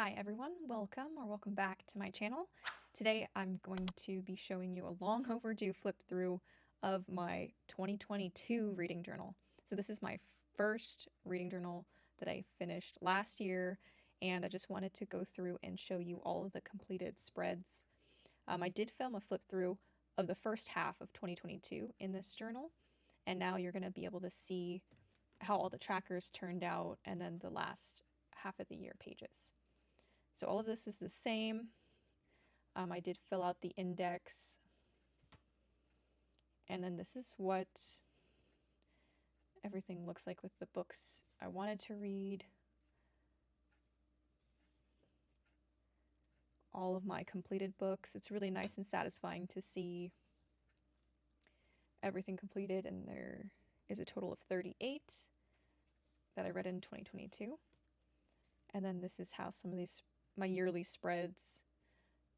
Hi everyone, welcome back to my channel. Today I'm going to be showing you a long overdue flip through of my 2022 reading journal. So this is my first reading journal that I finished last year, and I just wanted to go through and show you all of the completed spreads. I did film a flip through of the first half of 2022 in this journal, and now you're going to be able to see how all the trackers turned out and then the last half of the year pages. So all of this is the same. I did fill out the index. And then this is what everything looks like with the books I wanted to read. All of my completed books. It's really nice and satisfying to see everything completed, and there is a total of 38 that I read in 2022. And then this is how some of my yearly spreads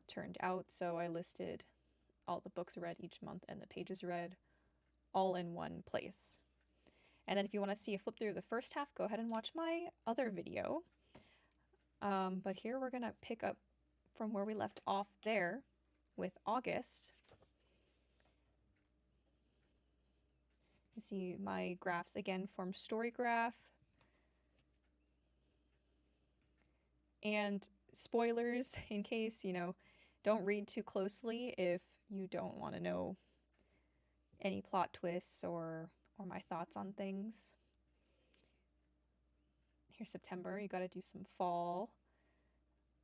turned out. So I listed all the books read each month and the pages read all in one place. And then if you want to see a flip through of the first half, go ahead and watch my other video. But here we're going to pick up from where we left off there with August. You see my graphs again form story graph. And spoilers, in case, don't read too closely if you don't want to know any plot twists or my thoughts on things. Here's September. You got to do some fall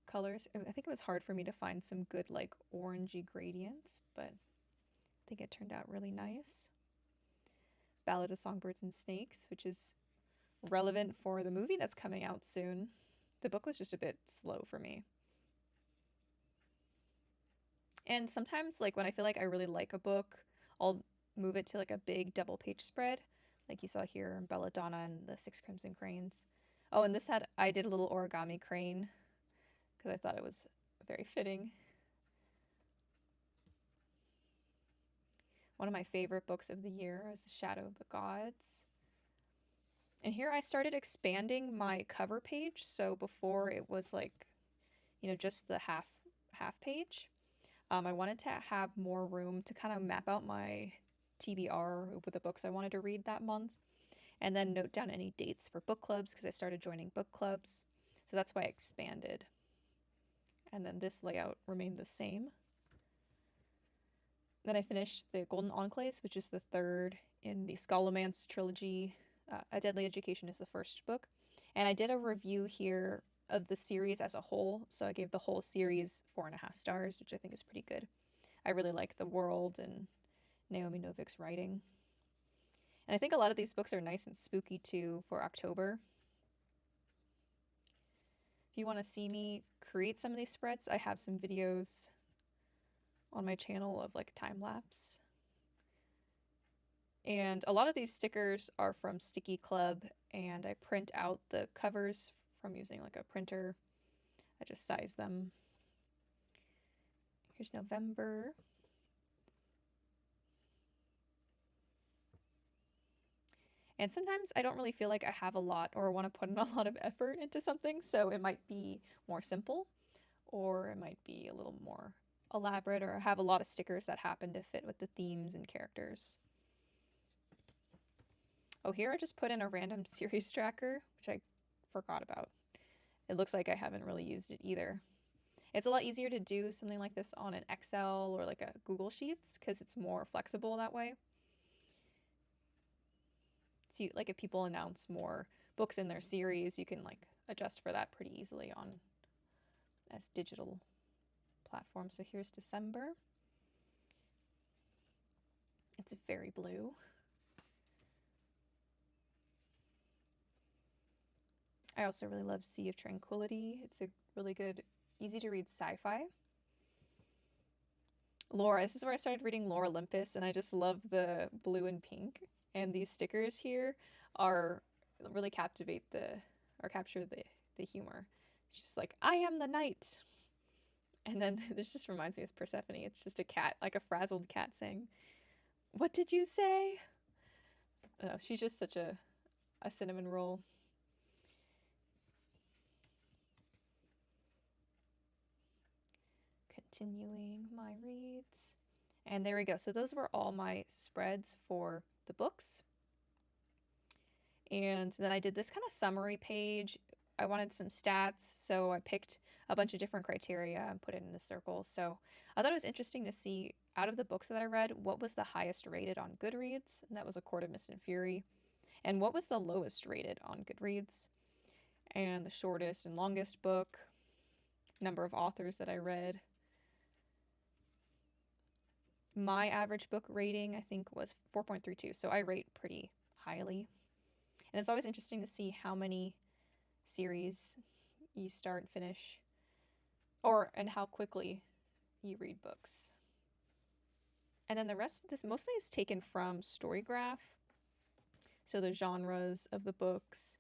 colors. I think it was hard for me to find some good like orangey gradients, but I think it turned out really nice. Ballad of Songbirds and Snakes, which is relevant for the movie that's coming out soon. The book was just a bit slow for me. And sometimes, like, when I feel like I really like a book, I'll move it to like a big double page spread, like you saw here in Belladonna and the Six Crimson Cranes. Oh, and I did a little origami crane because I thought it was very fitting. One of my favorite books of the year is The Shadow of the Gods. And here I started expanding my cover page. So before it was like, just the half page. I wanted to have more room to kind of map out my TBR with the books I wanted to read that month, and then note down any dates for book clubs because I started joining book clubs. So that's why I expanded. And then this layout remained the same. Then I finished the Golden Enclaves, which is the third in the Scholomance trilogy. A Deadly Education is the first book. And I did a review here of the series as a whole. So I gave the whole series 4.5 stars, which I think is pretty good. I really like the world and Naomi Novik's writing. And I think a lot of these books are nice and spooky too for October. If you want to see me create some of these spreads, I have some videos on my channel of like time lapse. And a lot of these stickers are from Stickii Club, and I print out the covers from using like a printer. I just size them. Here's November. And sometimes I don't really feel like I have a lot or want to put in a lot of effort into something, so it might be more simple, or it might be a little more elaborate, or have a lot of stickers that happen to fit with the themes and characters. Oh, here I just put in a random series tracker, which I forgot about. It looks like I haven't really used it either. It's a lot easier to do something like this on an Excel or like a Google Sheets because it's more flexible that way. So like if people announce more books in their series, you can like adjust for that pretty easily on as digital platforms. So here's December. It's very blue. I also really love Sea of Tranquility. It's a really good, easy to read sci-fi. Laura, this is where I started reading Lore Olympus, and I just love the blue and pink. And these stickers here are really capture the humor. It's just like, I am the knight. And then this just reminds me of Persephone. It's just a cat, like a frazzled cat saying, "What did you say?" I don't know, she's just such a cinnamon roll. Continuing my reads. And there we go. So those were all my spreads for the books. And then I did this kind of summary page. I wanted some stats, so I picked a bunch of different criteria and put it in the circle. So I thought it was interesting to see, out of the books that I read, what was the highest rated on Goodreads, and that was A Court of Mist and Fury. And what was the lowest rated on Goodreads, and the shortest and longest book, number of authors that I read. My average book rating, I think, was 4.32, so I rate pretty highly. And it's always interesting to see how many series you start and finish, and how quickly you read books. And then the rest of this mostly is taken from Storygraph. So the genres of the books,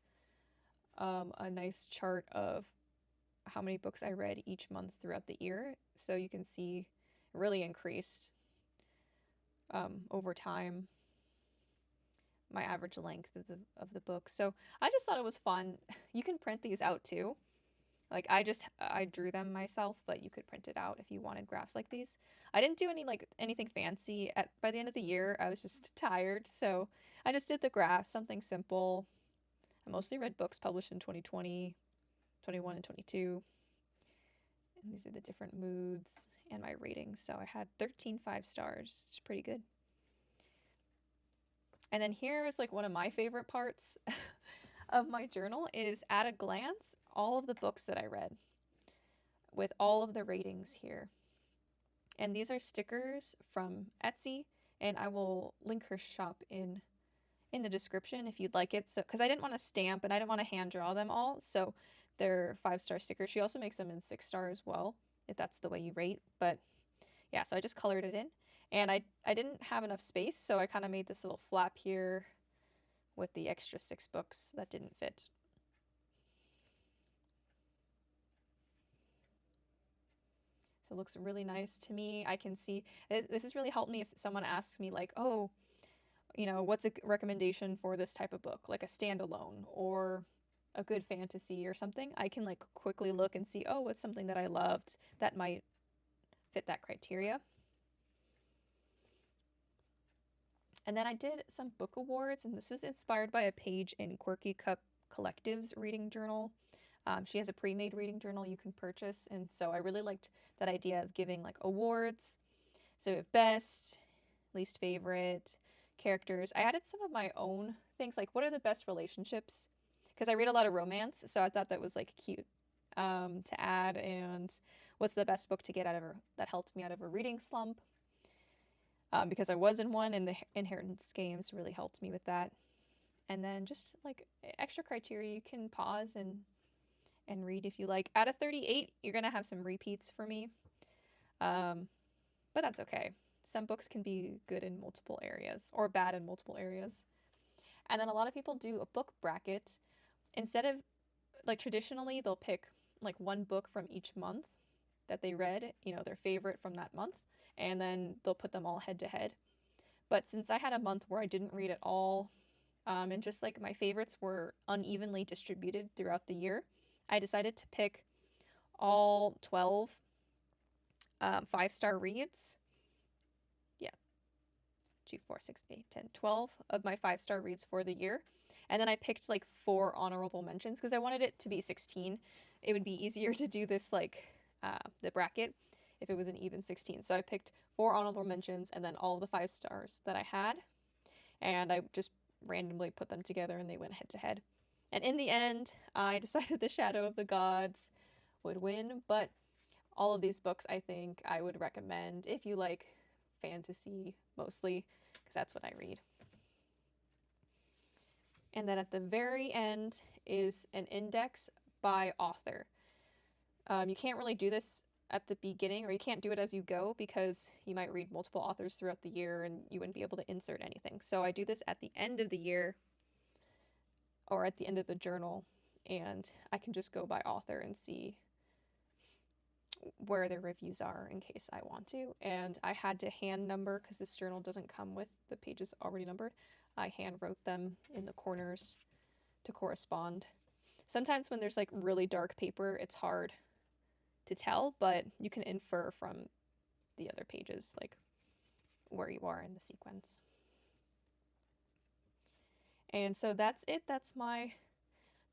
a nice chart of how many books I read each month throughout the year. So you can see it really increased over time, my average length of the book. So I just thought it was fun. You can print these out too. Like I drew them myself, but you could print it out if you wanted graphs like these. I didn't do anything fancy. By the end of the year, I was just tired, so I just did the graphs, something simple. I mostly read books published in 2020, 21, and 22. And these are the different moods and my ratings. So I had 13 5 stars. It's pretty good. And then here's like one of my favorite parts of my journal is, at a glance, all of the books that I read with all of the ratings here. And these are stickers from Etsy, and I will link her shop in the description if you'd like it. So, because I didn't want to stamp and I didn't want to hand draw them all, so they're 5-star stickers. She also makes them in 6-star as well, if that's the way you rate. But yeah, so I just colored it in, and I didn't have enough space, so I kind of made this little flap here with the extra 6 books that didn't fit. So it looks really nice to me. I can see this has really helped me if someone asks me like, oh, what's a recommendation for this type of book, like a standalone or a good fantasy or something. I can like quickly look and see, oh, what's something that I loved that might fit that criteria. And then I did some book awards, and this is inspired by a page in Quirky Cup Collective's reading journal. She has a pre-made reading journal you can purchase, and so I really liked that idea of giving like awards. So we have best, least favorite, characters. I added some of my own things, like what are the best relationships, because I read a lot of romance, so I thought that was like cute to add. And what's the best book to get that helped me out of a reading slump, because I was in one, and the inheritance games really helped me with that. And then just like extra criteria, you can pause and read if you like. Out of 38, you're gonna have some repeats for me, but that's okay. Some books can be good in multiple areas or bad in multiple areas. And then a lot of people do a book bracket. Instead of, like, traditionally they'll pick like one book from each month that they read, their favorite from that month, and then they'll put them all head to head. But since I had a month where I didn't read at all, and just like my favorites were unevenly distributed throughout the year, I decided to pick all 12 5-star reads. 2, 4, 6, 8, 10, 12 of my 5-star reads for the year. And then I picked like 4 honorable mentions because I wanted it to be 16. It would be easier to do this like the bracket if it was an even 16. So I picked 4 honorable mentions and then all of the 5 stars that I had. And I just randomly put them together and they went head to head. And in the end, I decided The Shadow of the Gods would win. But all of these books, I think I would recommend if you like fantasy mostly, because that's what I read. And then at the very end is an index by author. You can't really do this at the beginning, or you can't do it as you go, because you might read multiple authors throughout the year and you wouldn't be able to insert anything. So I do this at the end of the year or at the end of the journal, and I can just go by author and see where their reviews are in case I want to. And I had to hand number, because this journal doesn't come with the pages already numbered. I hand wrote them in the corners to correspond. Sometimes when there's like really dark paper, it's hard to tell, but you can infer from the other pages, like where you are in the sequence. And so that's it. That's my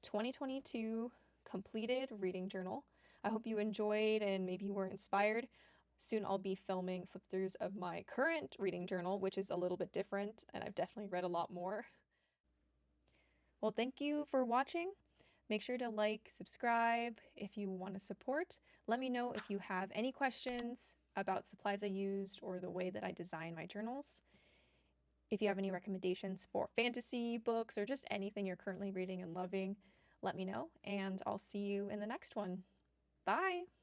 2022 completed reading journal. I hope you enjoyed and maybe you were inspired. Soon I'll be filming flip throughs of my current reading journal, which is a little bit different, and I've definitely read a lot more. Well, thank you for watching. Make sure to like, subscribe if you want to support. Let me know if you have any questions about supplies I used or the way that I design my journals. If you have any recommendations for fantasy books or just anything you're currently reading and loving, let me know, and I'll see you in the next one. Bye!